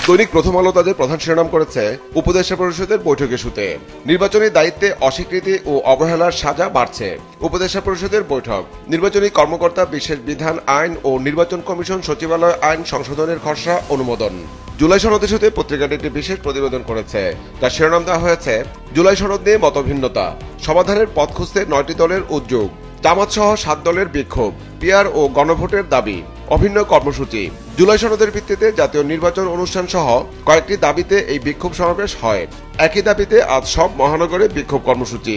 দৈনিক প্রথম আলো তাদের প্রধান শিরোনাম করেছে উপদেষ্টা পরিষদের বৈঠক ইস্যুতে নির্বাচনী দায়িত্বে অস্বীকৃতি ও অবহেলার সাজা বাড়ছে। উপদেষ্টা পরিষদের বৈঠক, নির্বাচনী কর্মকর্তা বিশেষ বিধান আইন ও নির্বাচন কমিশন সচিবালয় আইন সংশোধনের খসড়া অনুমোদন। জুলাই সনদ ইস্যুতে পত্রিকাটি একটি বিশেষ প্রতিবেদন করেছে। তার শিরোনাম দেওয়া হয়েছে জুলাই সনদ নিয়ে মতভিন্নতা, সমাধানের পথ খুঁজতে 9টি দলের উদ্যোগ, জামাত সহ 7 দলের বিক্ষোভ, পিআর ও গণভোটের দাবি, অভিন্ন কর্মসূচি। জুলাই সনদের ভিত্তিতে জাতীয় নির্বাচন অনুষ্ঠান সহ কয়েকটি দাবিতে এই বিক্ষোভ সমাবেশ হয়। একই দাবিতে আজ সব মহানগরে বিক্ষোভ কর্মসূচি।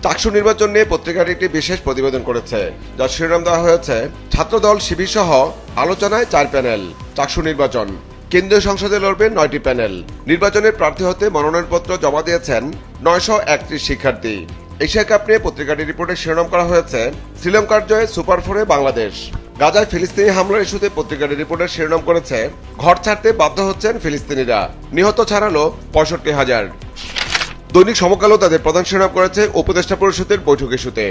চাকসু নির্বাচন নিয়ে পত্রিকাটি একটি বিশেষ প্রতিবেদন করেছে, যার শিরোনাম দেওয়া হয়েছে ছাত্রদল শিবির সহ আলোচনায় 4 প্যানেল। চাকসু নির্বাচন, কেন্দ্রীয় সংসদে লড়বে 9টি প্যানেল। নির্বাচনের প্রার্থী হতে মনোনয়নপত্র জমা দিয়েছেন 931 শিক্ষার্থী। এশিয়া কাপ নিয়ে পত্রিকাটির রিপোর্টে শিরোনাম করা হয়েছে শ্রীলঙ্কার জয়ে সুপার 4-এ বাংলাদেশ। গাজায় ফিলিস্তিনি হামলার ইস্যুতে পত্রিকাটির রিপোর্টের শিরোনাম করেছে ঘর ছাড়তে বাধ্য হচ্ছেন ফিলিস্তিনিরা, নিহত ছাড়ালো 65,000। দৈনিক সমকালও তাদের প্রধান শিরোনাম করেছে উপদেষ্টা পরিষদের বৈঠক ইস্যুতে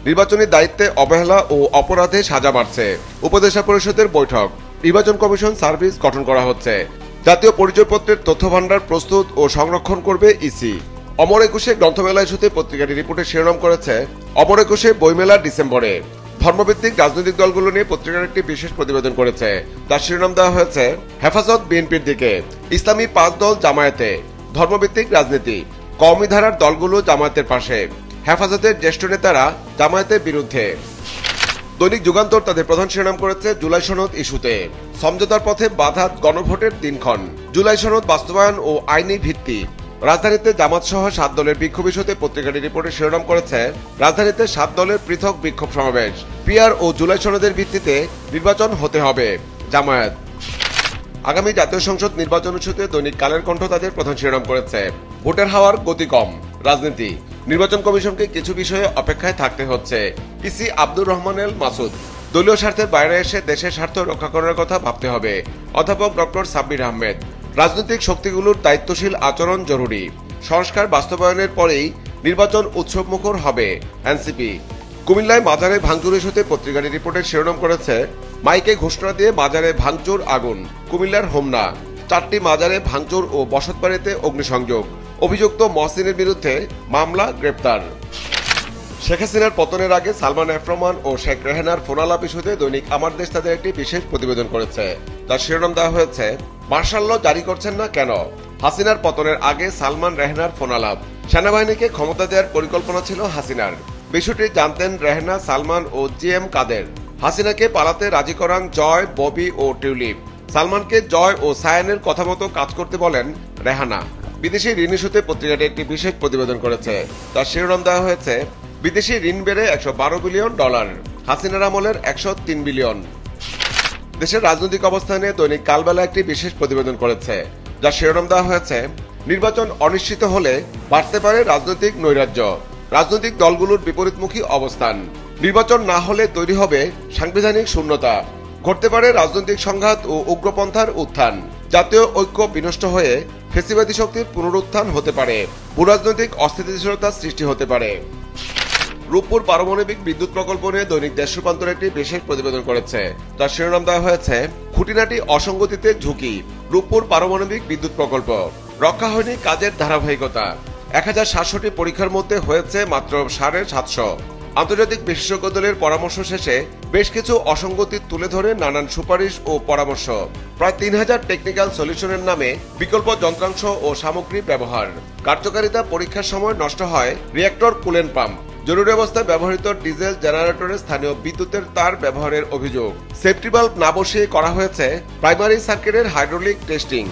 নির্বাচনী দায়িত্বে অবহেলা ও অপরাধে সাজা বাড়ছে। উপদেষ্টা পরিষদের বৈঠক, নির্বাচন কমিশন সার্ভিস গঠন করা হচ্ছে। জাতীয় পরিচয়পত্রের তথ্য ভান্ডার প্রস্তুত ও সংরক্ষণ করবে ইসি। অমর একুশে গ্রন্থমেলা ইস্যুতে পত্রিকাটি রিপোর্টের শিরোনাম করেছে অমর একুশে বইমেলা ডিসেম্বরে। ধর্মভিত্তিক রাজনৈতিক দলগুলো নিয়ে পত্রিকার একটি বিশেষ প্রতিবেদন করেছে। তার শিরোনাম দেওয়া হয়েছে হেফাজত বিএনপির দিকে, ইসলামী 5 দল জামায়াতে, ধর্মভিত্তিক রাজনীতি, কওমি ধারার দলগুলো জামায়াতের পাশে, হেফাজতের জ্যেষ্ঠ নেতারা জামায়াতের বিরুদ্ধে। দৈনিক যুগান্তর তাদের প্রধান শিরোনাম করেছে জুলাই সনদ ইস্যুতে সমঝোতার পথে বাধা গণভোটের দিনক্ষণ, জুলাই সনদ বাস্তবায়ন ও আইনি ভিত্তি। রাজধানীতে জামাত সহ 7 দলের বিক্ষোভ ইস্যুতে পত্রিকাটি রিপোর্টে শিরোনাম করেছে রাজধানীতে 7 দলের পৃথক বিক্ষোভ সমাবেশ, পিআর ও জুলাই সনদের ভিত্তিতে নির্বাচন হতে হবে, জামায়াত। আগামী জাতীয় সংসদ নির্বাচন ইস্যুতে দৈনিক কালের কণ্ঠ তাদের প্রধান শিরোনাম করেছে ভোটের হাওয়ার গতি কম, রাজনীতি, নির্বাচন কমিশনকে কিছু বিষয়ে অপেক্ষায় থাকতে হচ্ছে। ইসি আব্দুর রহমান এল মাসুদ, দলীয় স্বার্থের বাইরে এসে দেশের স্বার্থ রক্ষা করার কথা ভাবতে হবে, অধ্যাপক ডক্টর সাব্বির আহমেদ। রাজনৈতিক শক্তিগুলোর দায়িত্বশীল আচরণ জরুরি, সংস্কার বাস্তবায়নের পরেই নির্বাচন উৎসবমুখর হবে, এনসিপি। কুমিল্লায় মাজারে ভাঙচুর ইস্যুতে পত্রিকাটি রিপোর্টের শিরোনাম করেছে মাইকে ঘোষণা দিয়ে মাজারে ভাঙচুর আগুন, কুমিল্লার হোমনা। 4টি মাজারে ভাঙচুর ও বসতবাড়িতে অগ্নিসংযোগ, অভিযুক্ত মহসিনের বিরুদ্ধে মামলা, গ্রেপ্তার। শেখ হাসিনার পতনের আগে সালমান এফ রহমান ও শেখ রেহানার ফোনালাপ ইস্যুতে দৈনিক আমার দেশ তাদের একটি বিশেষ প্রতিবেদন করেছে। তার শিরোনাম দেওয়া হয়েছে মার্শাল ল জারি করছেন না কেন, হাসিনার পতনের আগে সালমান রেহানার ফোনালাপ। সেনাবাহিনীকে ক্ষমতা দেওয়ার পরিকল্পনা ছিল হাসিনার, বিষয়টি জানতেন রেহানা, সালমান ও জিএম কাদের। হাসিনাকে পালাতে রাজি করান জয়, ববি ও টিউলিপ। সালমানকে জয় ও সায়ানের কথা মতো কাজ করতে বলেন রেহানা। বিদেশি ঋণ ইস্যুতে পত্রিকাটি একটি বিশেষ প্রতিবেদন করেছে। তার শিরোনাম দেওয়া হয়েছে বিদেশি ঋণ বেড়ে $112 বিলিয়ন, হাসিনার আমলের 103 বিলিয়ন। দেশের রাজনৈতিক অবস্থানে দৈনিক কালবেলা একটি বিশেষ প্রতিবেদন করেছে, যার শিরোনাম দেওয়া হয়েছে নির্বাচন অনিশ্চিত হলে বাড়তে পারে রাজনৈতিক নৈরাজ্য, রাজনৈতিক দলগুলোর বিপরীতমুখী অবস্থান। নির্বাচন না হলে তৈরি হবে সাংবিধানিক শূন্যতা, ঘটতে পারে রাজনৈতিক সংঘাত ও উগ্রপন্থার উত্থান, জাতীয় ঐক্য বিনষ্ট হয়ে ফ্যাসিবাদী শক্তির পুনরুত্থান হতে পারে, ভূরাজনৈতিক অস্থিতিশীলতা সৃষ্টি হতে পারে। রূপপুর পারমাণবিক বিদ্যুৎ প্রকল্প নিয়ে দৈনিক দেশ রূপান্তর একটি বিশেষ প্রতিবেদন করেছে। তার শিরোনাম দেওয়া হয়েছে খুঁটিনাটি অসঙ্গতিতে ঝুঁকি, রূপপুর পারমাণবিক বিদ্যুৎ প্রকল্প, রক্ষা হয়নি কাজের ধারাবাহিকতা। 1700টি পরীক্ষার মধ্যে হয়েছে মাত্র 750। আন্তর্জাতিক বিশেষজ্ঞ দলের পরামর্শ শেষে বেশ কিছু অসঙ্গতি তুলে ধরে নানান সুপারিশ ও পরামর্শ। প্রায় 3000 টেকনিক্যাল সলিউশনের নামে বিকল্প যন্ত্রাংশ ও সামগ্রী ব্যবহার। কার্যকারিতা পরীক্ষার সময় নষ্ট হয় রিঅ্যাক্টর কুলেন্ট পাম্প। জরুরি অবস্থায় ব্যবহৃত ডিজেল জেনারেটরে স্থানীয় বিদ্যুতের তার ব্যবহারের অভিযোগ। সেফটি বাল্ব না বসিয়ে করা হয়েছে প্রাইমারি সার্কিটের হাইড্রোলিক টেস্টিং।